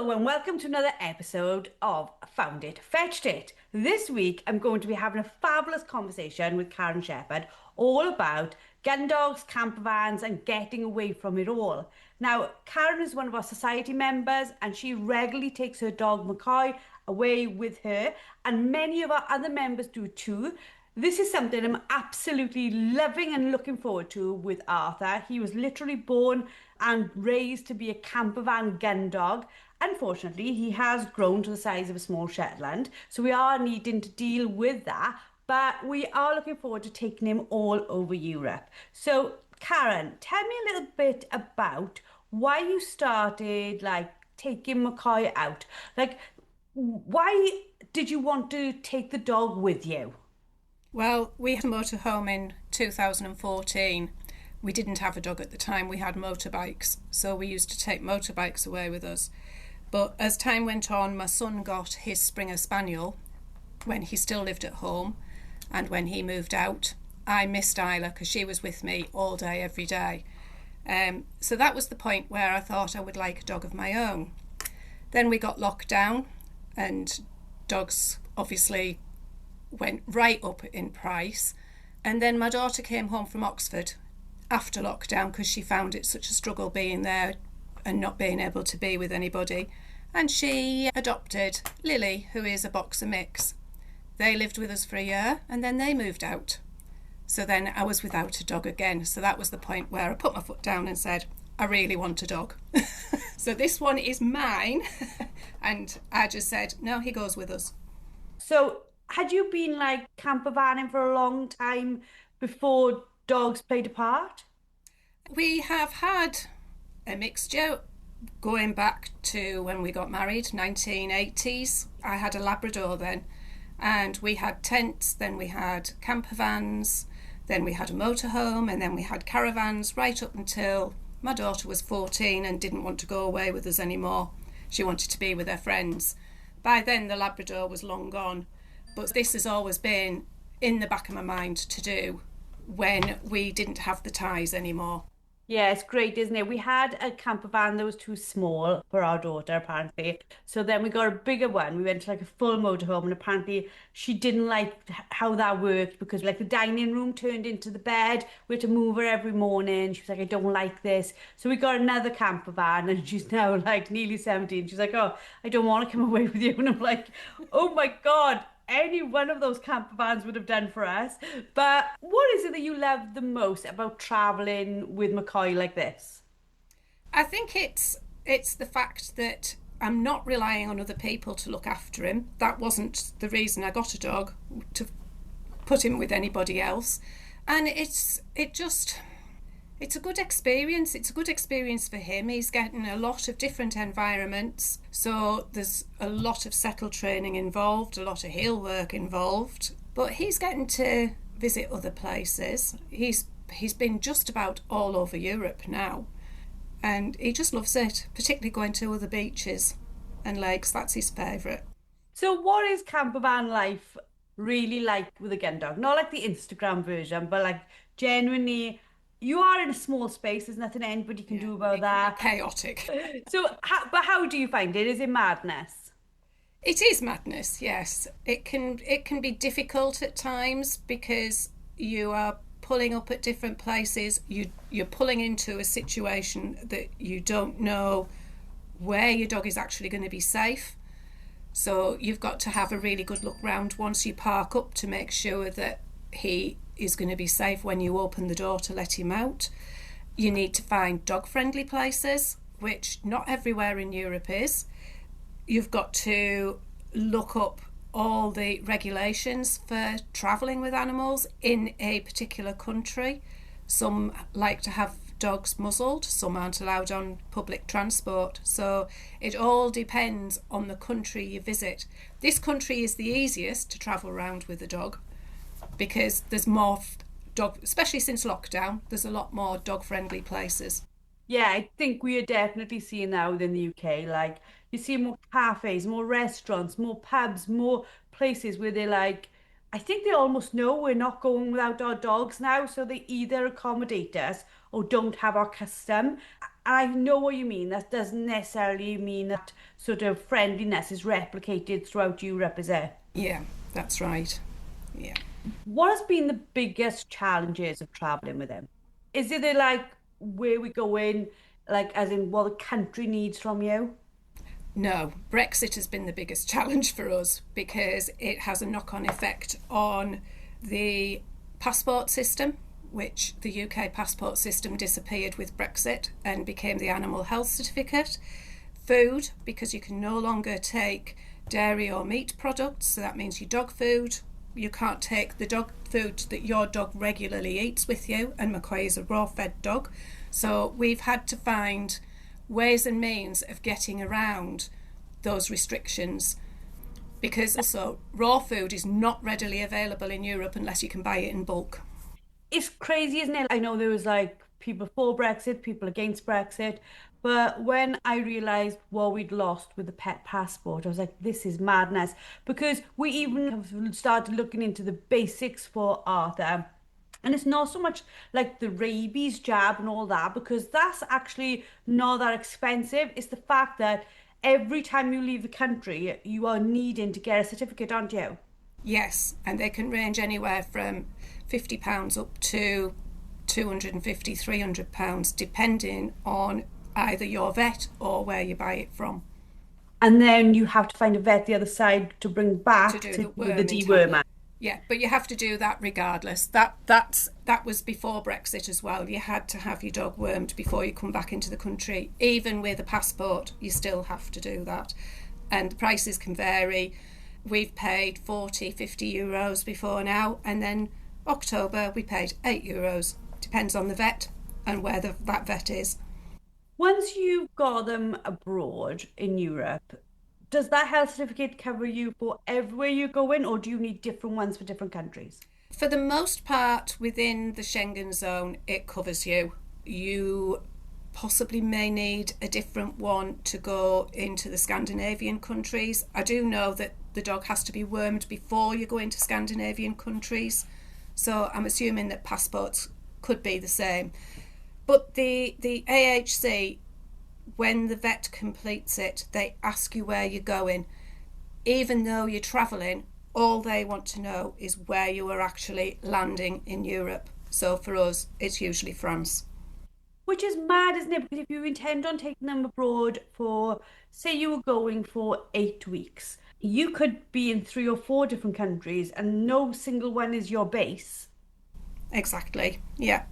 And welcome to another episode of Found It, Fetched It. This week I'm going to be having a fabulous conversation with Karen Shepherd all about GunDogs, campervans and getting away from it all. Now, Karen is one of our society members and she regularly takes her dog McCoy away with her, and many of our other members do too. This is something I'm absolutely loving and looking forward to with Arthur. He was literally born and raised to be a campervan gun dog. Unfortunately, he has grown to the size of a small Shetland, so we are needing to deal with that, but we are looking forward to taking him all over Europe. So, Karen, tell me a little bit about why you started, taking McCoy out. Why did you want to take the dog with you? Well, we had a motorhome in 2014. We didn't have a dog at the time, we had motorbikes, so we used to take motorbikes away with us. But as time went on, my son got his Springer Spaniel when he still lived at home, and when he moved out, I missed Isla because she was with me all day, every day. So that was the point where I thought I would like a dog of my own. Then we got locked down, and dogs obviously went right up in price. And then my daughter came home from Oxford after lockdown because she found it such a struggle being there and not being able to be with anybody, and she adopted Lily, who is a boxer mix. They lived with us for a year and then they moved out, so then I was without a dog again. So that was the point where I put my foot down and said, I really want a dog. So this one is mine. And I just said, no, he goes with us. So had you been campervanning for a long time before dogs played a part? We have had a mixture going back to when we got married, 1980s. I had a Labrador then, and we had tents, then we had campervans, then we had a motorhome, and then we had caravans right up until my daughter was 14 and didn't want to go away with us anymore. She wanted to be with her friends. By then the Labrador was long gone, but this has always been in the back of my mind to do when we didn't have the ties anymore. Yeah, it's great, isn't it? We had a camper van that was too small for our daughter, apparently. So then we got a bigger one. We went to a full motorhome, and apparently she didn't like how that worked because the dining room turned into the bed. We had to move her every morning. She was like, I don't like this. So we got another camper van, and she's now nearly 17. She's like, oh, I don't want to come away with you. And I'm like, oh my God. Any one of those camper vans would have done for us. But what is it that you love the most about travelling with McCoy like this? I think it's the fact that I'm not relying on other people to look after him. That wasn't the reason I got a dog, to put him with anybody else. And it's a good experience. It's a good experience for him. He's getting a lot of different environments. So there's a lot of settle training involved, a lot of heel work involved. But he's getting to visit other places. He's been just about all over Europe now. And he just loves it, particularly going to other beaches and lakes. That's his favourite. So what is campervan life really like with a gun dog? Not like the Instagram version, but genuinely... You are in a small space. There's nothing anybody can do about that. Chaotic. So, how do you find it? Is it madness? It is madness, yes. It can be difficult at times because you are pulling up at different places. You're pulling into a situation that you don't know where your dog is actually going to be safe. So you've got to have a really good look round once you park up to make sure that he is going to be safe when you open the door to let him out. You need to find dog-friendly places, which not everywhere in Europe is. You've got to look up all the regulations for travelling with animals in a particular country. Some like to have dogs muzzled, some aren't allowed on public transport. So it all depends on the country you visit. This country is the easiest to travel around with a dog because there's more dog, especially since lockdown, there's a lot more dog-friendly places. Yeah, I think we are definitely seeing that within the UK. Like, you see more cafes, more restaurants, more pubs, more places where they're like, I think they almost know we're not going without our dogs now, so they either accommodate us or don't have our custom. I know what you mean. That doesn't necessarily mean that sort of friendliness is replicated throughout Europe, is it? Yeah, that's right. Yeah. What has been the biggest challenges of traveling with him? Is it like where we go in, like as in what the country needs from you? No, Brexit has been the biggest challenge for us because it has a knock on effect on the passport system, which the UK passport system disappeared with Brexit and became the animal health certificate. Food, because you can no longer take dairy or meat products, so that means your dog food. You can't take the dog food that your dog regularly eats with you, and McCoy is a raw fed dog. So we've had to find ways and means of getting around those restrictions because also raw food is not readily available in Europe unless you can buy it in bulk. It's crazy, isn't it? I know there was like people for Brexit, people against Brexit, but when I realized what we'd lost with the pet passport, I was like, this is madness. Because we even have started looking into the basics for Arthur. And it's not so much like the rabies jab and all that, because that's actually not that expensive. It's the fact that every time you leave the country, you are needing to get a certificate, aren't you? Yes, and they can range anywhere from £50 up to 250, £300, depending on either your vet or where you buy it from. And then you have to find a vet the other side to bring To back do to the do the worming dewormer. tablet. Yeah, but you have to do that regardless. That was before Brexit as well. You had to have your dog wormed before you come back into the country. Even with a passport, you still have to do that. And the prices can vary. We've paid 40, €50 before now, and then October we paid €8. Depends on the vet and where that vet is. Once you've got them abroad in Europe, does that health certificate cover you for everywhere you go in, or do you need different ones for different countries? For the most part, within the Schengen zone, it covers you. You possibly may need a different one to go into the Scandinavian countries. I do know that the dog has to be wormed before you go into Scandinavian countries, so I'm assuming that passports could be the same. But the AHC, when the vet completes it, they ask you where you're going. Even though you're travelling, all they want to know is where you are actually landing in Europe. So for us, it's usually France. Which is mad, isn't it? Because if you intend on taking them abroad for, say, you were going for 8 weeks, you could be in three or four different countries and no single one is your base. Exactly. Yeah.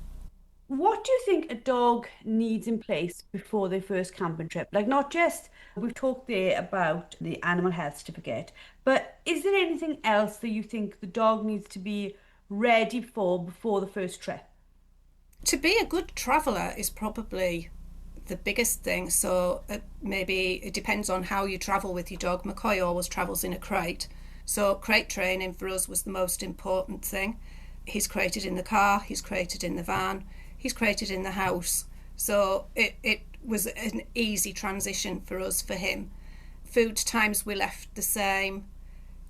What do you think a dog needs in place before their first camping trip? Like, not just, we've talked there about the animal health certificate, but is there anything else that you think the dog needs to be ready for before the first trip? To be a good traveller is probably the biggest thing. So maybe it depends on how you travel with your dog. McCoy always travels in a crate. So crate training for us was the most important thing. He's crated in the car, he's crated in the van, he's crated in the house. So it was an easy transition for us for him. Food times we left the same.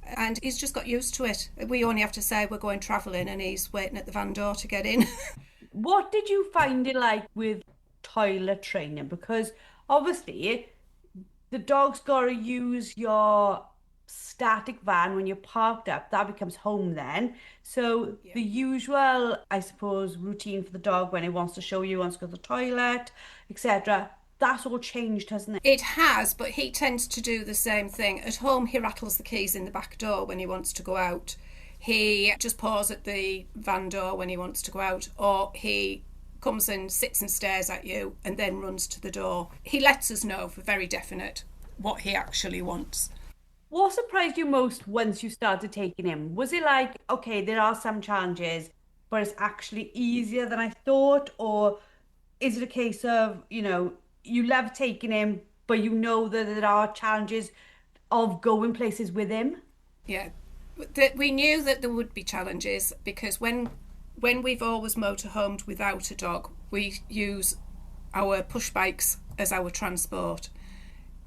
And he's just got used to it. We only have to say we're going travelling and he's waiting at the van door to get in. What did you find it like with toilet training? Because obviously the dog's got to use your static van when you're parked up. That becomes home then. So Yeah. the usual, I suppose, routine for the dog when it wants to show you, wants to go to the toilet, etc. That's all changed, hasn't it? It has, but he tends to do the same thing. At home, he rattles the keys in the back door when he wants to go out. He just paws at the van door when he wants to go out, or he comes and sits and stares at you and then runs to the door. He lets us know for very definite what he actually wants. What surprised you most once you started taking him? Was it like, okay, there are some challenges, but it's actually easier than I thought? Or is it a case of, you love taking him, but you know that there are challenges of going places with him? Yeah, we knew that there would be challenges because when we've always motorhomed without a dog, we use our push bikes as our transport.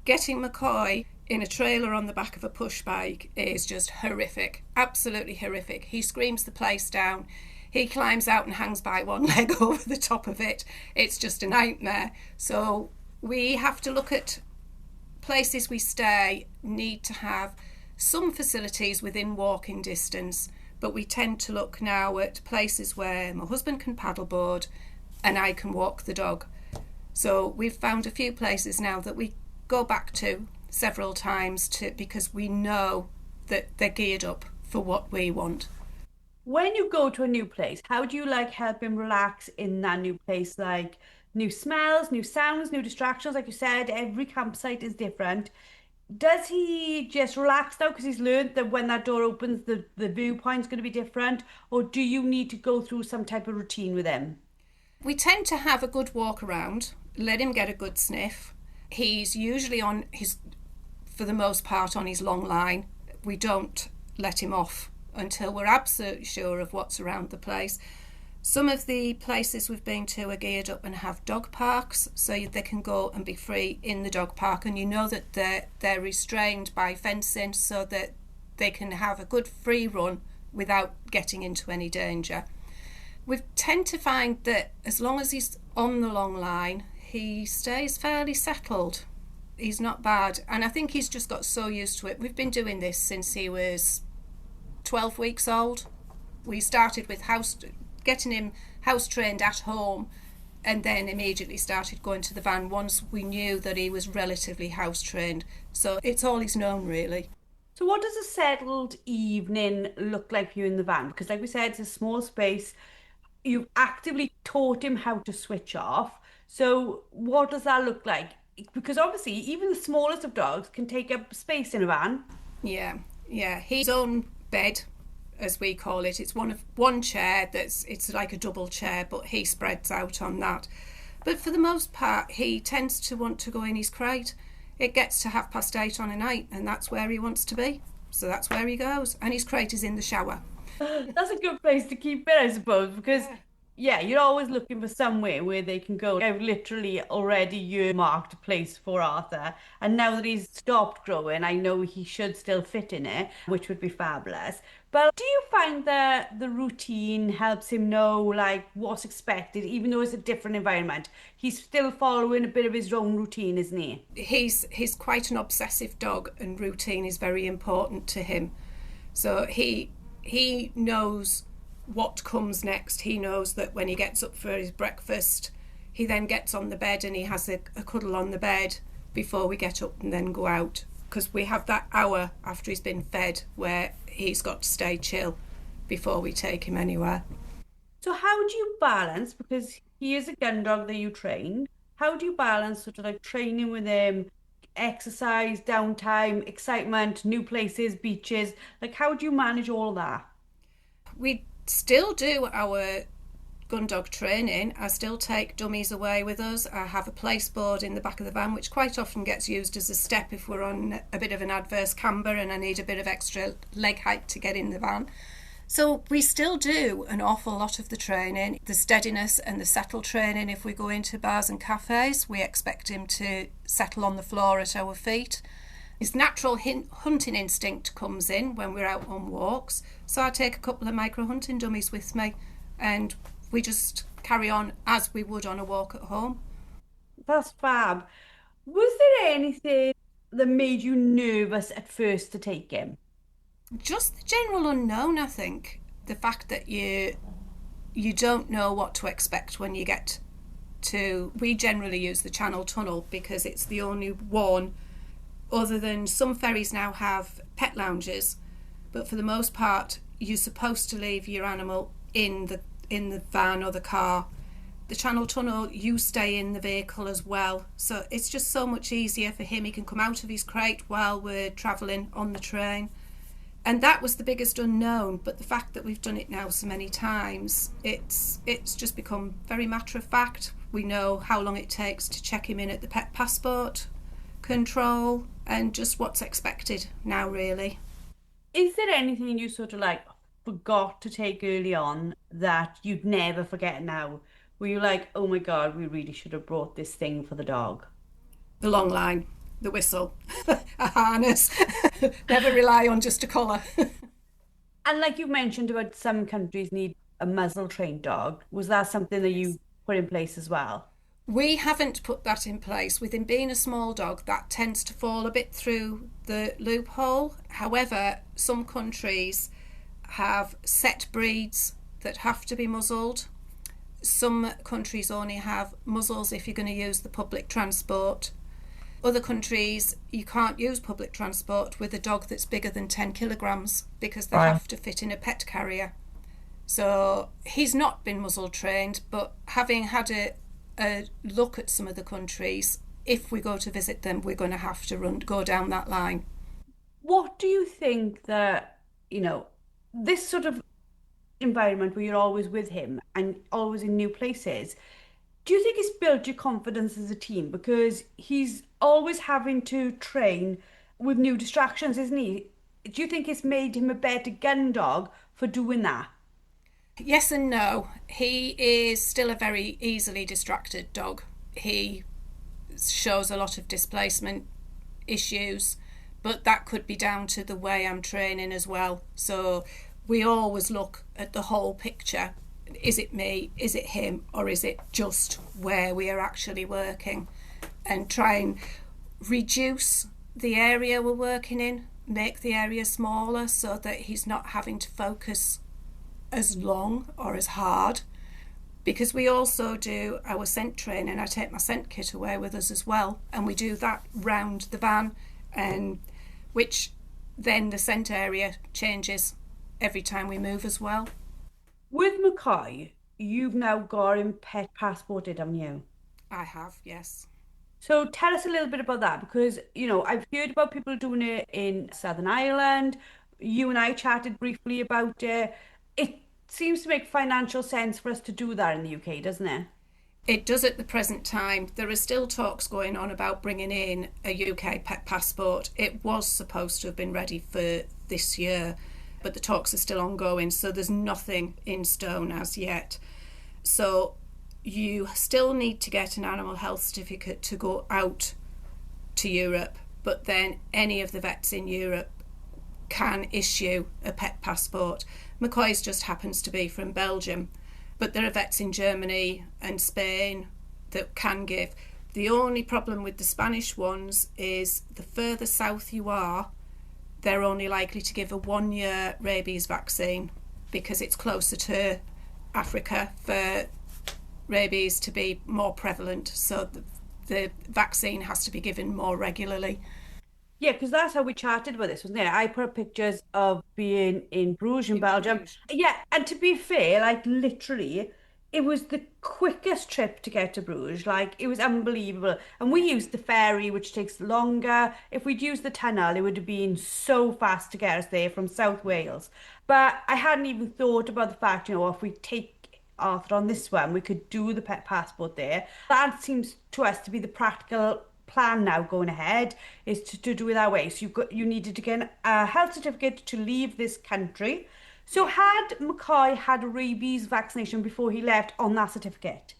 Getting McCoy in a trailer on the back of a push bike is just horrific, absolutely horrific. He screams the place down. He climbs out and hangs by one leg over the top of it. It's just a nightmare. So we have to look at places we stay need to have some facilities within walking distance, but we tend to look now at places where my husband can paddleboard and I can walk the dog. So we've found a few places now that we go back to several times because we know that they're geared up for what we want. When you go to a new place, how do you like help him relax in that new place? Like new smells, new sounds, new distractions. Like you said, every campsite is different. Does he just relax now because he's learned that when that door opens, the viewpoint's going to be different? Or do you need to go through some type of routine with him? We tend to have a good walk around, let him get a good sniff. He's usually for the most part, on his long line. We don't let him off until we're absolutely sure of what's around the place. Some of the places we've been to are geared up and have dog parks, so they can go and be free in the dog park, and you know that they're restrained by fencing so that they can have a good free run without getting into any danger. We tend to find that as long as he's on the long line, he stays fairly settled. He's not bad, and I think he's just got so used to it. We've been doing this since he was 12 weeks old. We started with getting him house trained at home, and then immediately started going to the van once we knew that he was relatively house trained. So it's all he's known, really. So what does a settled evening look like for you in the van? Because like we said, it's a small space. You've actively taught him how to switch off. So what does that look like? Because obviously even the smallest of dogs can take up space in a van. Yeah. His own bed, as we call it. It's one chair it's like a double chair, but he spreads out on that. But for the most part, he tends to want to go in his crate. It gets to 8:30 on a night, and that's where he wants to be. So that's where he goes, and his crate is in the shower. That's a good place to keep it, I suppose, because yeah, you're always looking for somewhere where they can go. I've literally already earmarked a place for Arthur, and now that he's stopped growing, I know he should still fit in it, which would be fabulous. But do you find that the routine helps him know like what's expected, even though it's a different environment? He's still following a bit of his own routine, isn't he? He's quite an obsessive dog, and routine is very important to him. So he knows what comes next. He knows that when he gets up for his breakfast, he then gets on the bed and he has a cuddle on the bed before we get up and then go out, because we have that hour after he's been fed where he's got to stay chill before we take him anywhere. So how do you balance, because he is a gun dog that you train, how do you balance sort of like training with him, exercise, downtime, excitement, new places, beaches? Like how do you manage all that? We still do our GunDog training. I still take dummies away with us. I have a place board in the back of the van, which quite often gets used as a step if we're on a bit of an adverse camber and I need a bit of extra leg height to get in the van. So we still do an awful lot of the training, the steadiness and the settle training. If we go into bars and cafes, we expect him to settle on the floor at our feet. His natural hunting instinct comes in when we're out on walks. So I take a couple of micro hunting dummies with me and we just carry on as we would on a walk at home. That's fab. Was there anything that made you nervous at first to take him? Just the general unknown, I think. The fact that you don't know what to expect when you get to... We generally use the Channel Tunnel because it's the only one, other than some ferries now have pet lounges, but for the most part you're supposed to leave your animal in the van or the car. The Channel Tunnel, you stay in the vehicle as well, so it's just so much easier for him. He can come out of his crate while we're travelling on the train, and that was the biggest unknown. But the fact that we've done it now so many times, it's just become very matter of fact. We know how long it takes to check him in at the pet passport control and just what's expected now, really. Is there anything you sort of like forgot to take early on that you'd never forget now? Were you like, oh my God, we really should have brought this thing for the dog? The long line, the whistle, a harness. Never rely on just a collar. And like you mentioned about some countries need a muzzle trained dog, was that something that you put in place as well? We haven't put that in place. With him being a small dog, that tends to fall a bit through the loophole. However, some countries have set breeds that have to be muzzled. Some countries only have muzzles if you're going to use the public transport. Other countries, you can't use public transport with a dog that's bigger than 10 kilograms because they have to fit in a pet carrier. So he's not been muzzle trained, but having had a look at some of the countries, if we go to visit them, we're going to have to go down that line. What do you think that, this sort of environment where you're always with him and always in new places, do you think it's built your confidence as a team? Because he's always having to train with new distractions, isn't he? Do you think it's made him a better gun dog for doing that? Yes and no. He is still a very easily distracted dog. He shows a lot of displacement issues, but that could be down to the way I'm training as well. So we always look at the whole picture. Is it me? Is it him? Or is it just where we are actually working? And try and reduce the area we're working in, make the area smaller so that he's not having to focus as long or as hard. Because we also do our scent training. I take my scent kit away with us as well, and we do that round the van, and which then the scent area changes every time we move as well. With McCoy, you've now got him pet passported, haven't you? I have, yes. So tell us a little bit about that because, I've heard about people doing it in Southern Ireland. You and I chatted briefly about it. It seems to make financial sense for us to do that in the UK, doesn't it? It does at the present time. There are still talks going on about bringing in a UK pet passport. It was supposed to have been ready for this year, but the talks are still ongoing, so there's nothing in stone as yet. So you still need to get an animal health certificate to go out to Europe, but then any of the vets in Europe can issue a pet passport. McCoy's just happens to be from Belgium, but there are vets in Germany and Spain that can give. The only problem with the Spanish ones is the further south you are, they're only likely to give a 1-year rabies vaccine because it's closer to Africa for rabies to be more prevalent. So the vaccine has to be given more regularly. Yeah, because that's how we chatted about this, wasn't it? I put up pictures of being in Bruges in Belgium. Bruges. Yeah, and to be fair, like literally, it was the quickest trip to get to Bruges. Like it was unbelievable. And we used the ferry, which takes longer. If we'd used the tunnel, it would have been so fast to get us there from South Wales. But I hadn't even thought about the fact, if we take Arthur on this one, we could do the pet passport there. That seems to us to be the practical plan now going ahead is to do it that way. So you needed to get a health certificate to leave this country. So had McCoy had a rabies vaccination before he left on that certificate?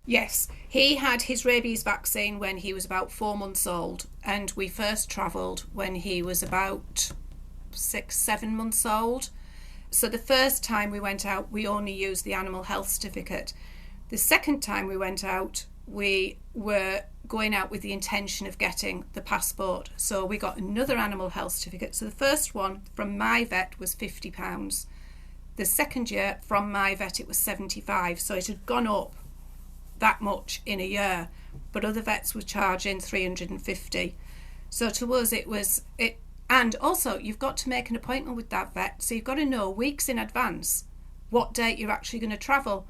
Yes, he had his rabies vaccine when he was about 4 months old, and we first travelled when he was about 6-7 months old. So the first time we went out, we only used the animal health certificate. The second time we went out, we were going out with the intention of getting the passport. So we got another animal health certificate. So the first one from my vet was £50. The second year from my vet it was 75. So it had gone up that much in a year. But other vets were charging 350. So to us it was it. And also you've got to make an appointment with that vet. So you've got to know weeks in advance what date you're actually going to travel,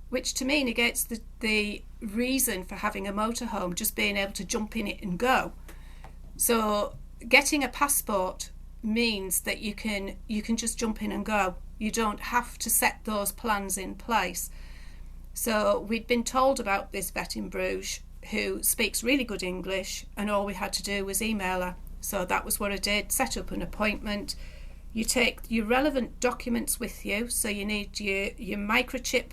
which to me negates the reason for having a motorhome, just being able to jump in it and go. So getting a passport means that you can just jump in and go. You don't have to set those plans in place. So we'd been told about this vet in Bruges who speaks really good English, and all we had to do was email her. So that was what I did, set up an appointment. You take your relevant documents with you, so you need your microchip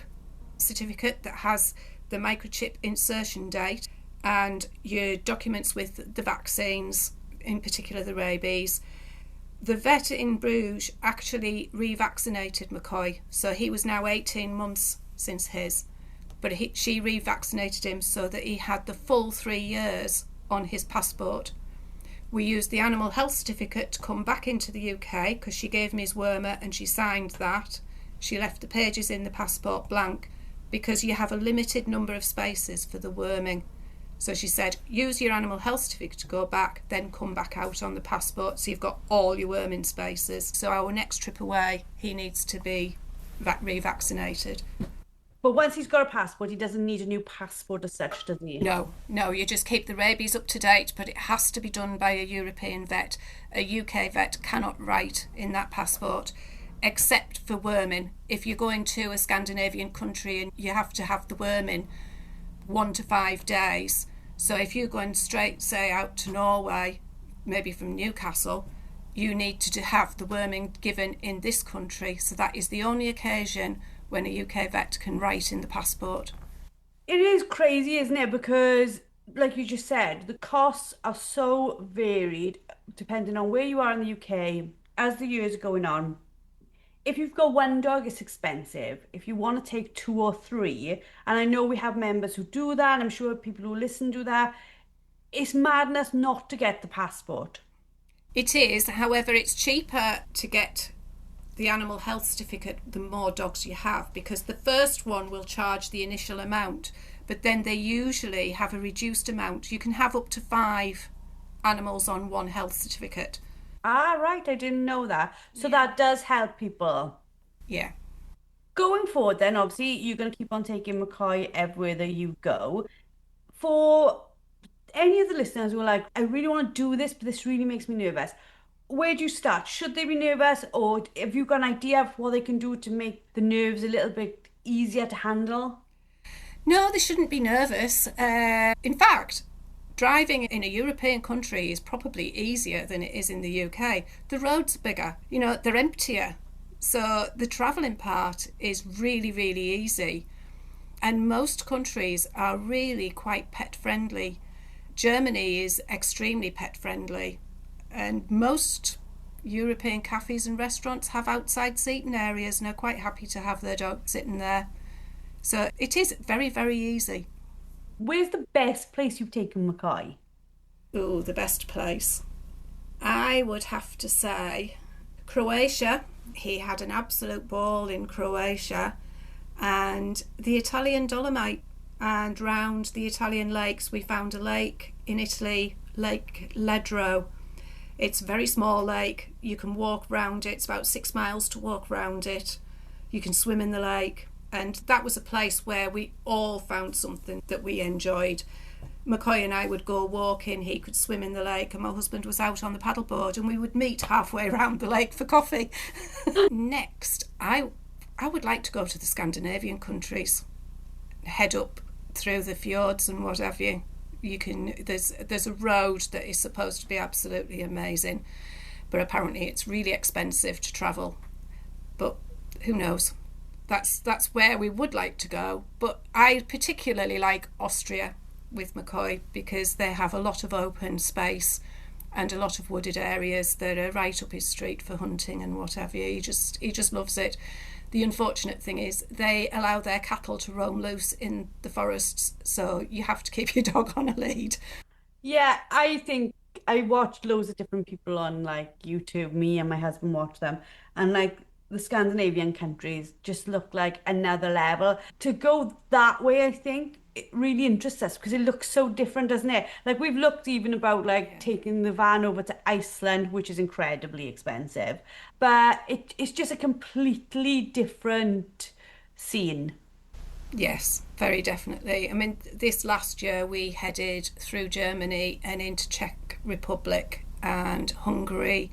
certificate that has the microchip insertion date and your documents with the vaccines, in particular the rabies. The vet in Bruges actually revaccinated McCoy, so he was now 18 months since his, but she revaccinated him so that he had the full 3 years on his passport. We used the animal health certificate to come back into the UK because she gave me his wormer and she signed that. She left the pages in the passport blank because you have a limited number of spaces for the worming. So she said, use your animal health certificate to go back, then come back out on the passport so you've got all your worming spaces. So our next trip away, he needs to be revaccinated. But once he's got a passport, he doesn't need a new passport as such, does he? No, you just keep the rabies up to date, but it has to be done by a European vet. A UK vet cannot write in that passport, except for worming. If you're going to a Scandinavian country and you have to have the worming 1 to 5 days. So if you're going straight, say, out to Norway, maybe from Newcastle, you need to have the worming given in this country. So that is the only occasion when a UK vet can write in the passport. It is crazy, isn't it? Because, like you just said, the costs are so varied depending on where you are in the UK as the years are going on. If you've got one dog, it's expensive. If you want to take 2 or 3, and I know we have members who do that, and I'm sure people who listen do that, it's madness not to get the passport. It is, however, it's cheaper to get the animal health certificate the more dogs you have, because the first one will charge the initial amount, but then they usually have a reduced amount. You can have up to 5 animals on one health certificate. Ah, right, I didn't know that. So that does help people. Yeah. Going forward then, obviously, you're going to keep on taking McCoy everywhere that you go. For any of the listeners who are like, I really want to do this, but this really makes me nervous, where do you start? Should they be nervous, or have you got an idea of what they can do to make the nerves a little bit easier to handle? No, they shouldn't be nervous. In fact, driving in a European country is probably easier than it is in the UK. The roads are bigger, they're emptier. So the travelling part is really, really easy. And most countries are really quite pet friendly. Germany is extremely pet friendly. And most European cafes and restaurants have outside seating areas and are quite happy to have their dog sitting there. So it is very, very easy. Where's the best place you've taken McCoy? Oh, the best place. I would have to say Croatia. He had an absolute ball in Croatia. And the Italian Dolomite. And round the Italian lakes, we found a lake in Italy, Lake Ledro. It's a very small lake. You can walk round it. It's about 6 miles to walk round it. You can swim in the lake. And that was a place where we all found something that we enjoyed. McCoy and I would go walking, he could swim in the lake, and my husband was out on the paddleboard, and we would meet halfway around the lake for coffee. Next, I would like to go to the Scandinavian countries, head up through the fjords and what have you. There's a road that is supposed to be absolutely amazing, but apparently it's really expensive to travel. But who knows? That's where we would like to go. But I particularly like Austria with McCoy because they have a lot of open space and a lot of wooded areas that are right up his street for hunting and what have you. He just loves it. The unfortunate thing is they allow their cattle to roam loose in the forests, so you have to keep your dog on a lead. Yeah, I think I watched loads of different people on like YouTube. Me and my husband watched them, and like the Scandinavian countries just look like another level. To go that way, I think it really interests us because it looks so different, doesn't it? Like we've looked even about like taking the van over to Iceland, which is incredibly expensive, but it's just a completely different scene. Yes, very definitely. I mean, this last year we headed through Germany and into Czech Republic and Hungary,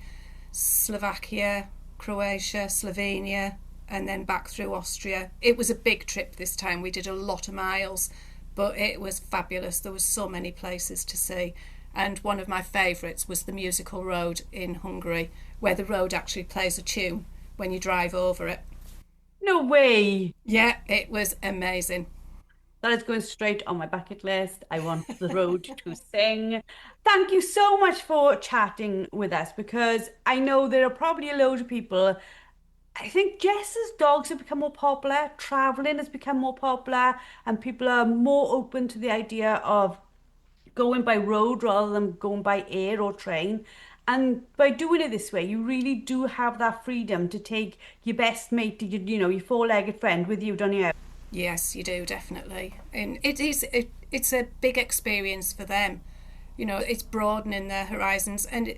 Slovakia, Croatia, Slovenia, and then back through Austria. It was a big trip this time. We did a lot of miles, but it was fabulous. There were so many places to see. And one of my favourites was the musical road in Hungary, where the road actually plays a tune when you drive over it. No way. Yeah, it was amazing. That is going straight on my bucket list. I want the road to sing. Thank you so much for chatting with us because I know there are probably a load of people. I think just as dogs have become more popular, traveling has become more popular, and people are more open to the idea of going by road rather than going by air or train. And by doing it this way, you really do have that freedom to take your best mate, your four-legged friend with you, don't you? Yes, you do, definitely. And it's a big experience for them. It's broadening their horizons, and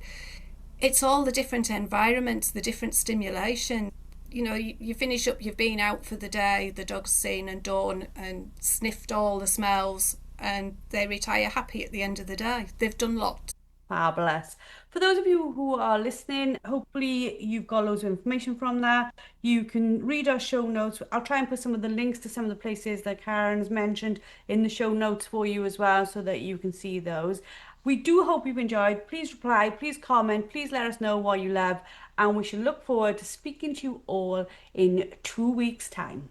it's all the different environments, the different stimulation. You finish up, you've been out for the day, the dog's seen and done and sniffed all the smells, and they retire happy at the end of the day. They've done lots. Fabulous. For those of you who are listening, hopefully you've got loads of information from that. You can read our show notes. I'll try and put some of the links to some of the places that Karen's mentioned in the show notes for you as well so that you can see those. We do hope you've enjoyed. Please reply, please comment, please let us know what you love, and we shall look forward to speaking to you all in 2 weeks' time.